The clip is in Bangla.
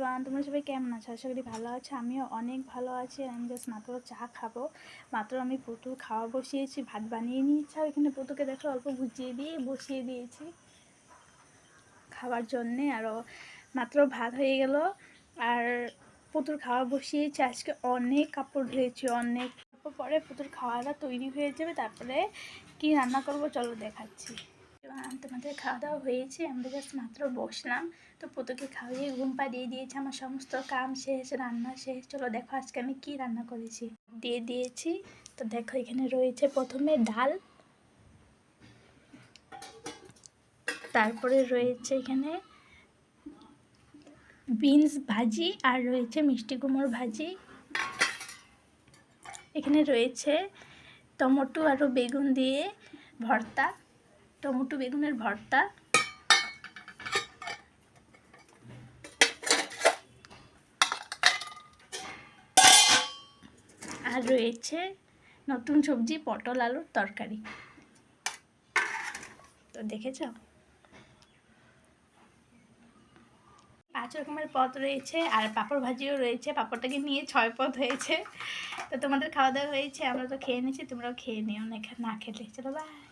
এভরিওয়ান, তোমরা সবাই কেমন আছো? আশা করি ভালো আছো। আমিও অনেক ভালো আছি। আমি জাস্ট মাত্র চা খাবো। মাত্র আমি পুতুল খাওয়া বসিয়েছি, ভাত বানিয়ে নিয়েছি। আর এখানে পুতুকে দেখো অল্প ভুজিয়ে দিয়ে বসিয়ে দিয়েছি খাওয়ার জন্যে। আরও মাত্র ভাত হয়ে গেল আর পুতুল খাওয়া বসিয়েছি। আজকে অনেক কাপড় ধুয়েছি, অনেক পরে পুতুল খাওয়াটা তৈরি হয়ে যাবে। তারপরে কি রান্না করব চলো দেখাচ্ছি। তোমাদের খাওয়া দাওয়া হয়েছে, আমরা জাস্ট মাত্র বসলাম। তো পুতুকে খাওয়িয়ে ঘুম পাড়িয়ে দিয়েছি, আমার সমস্ত কাম শেষ, রান্না শেষ। চলো দেখো আজকে আমি কি রান্না করেছি। দিয়ে দিয়েছি। তো দেখো এখানে রয়েছে প্রথমে ডাল, তারপরে রয়েছে এখানে বিনস ভাজি, আর রয়েছে মিষ্টি কুমড়োর ভাজি। এখানে রয়েছে টমেটো আর বেগুন দিয়ে ভর্তা, টমেটো বেগুনের ভর্তা। আর রয়েছে নতুন সবজি পটল আলুর তরকারি। তো দেখেছ 5 রকমের পদ রয়েছে, আর পাঁপড় ভাজিও রয়েছে। পাঁপড়টাকে নিয়ে 6 পদ হয়েছে। তো তোমাদের খাওয়া দাওয়া হয়েছে, আমরা তো খেয়ে নিয়েছি, তোমরাও খেয়ে নিও না খেলে। চলো বাই।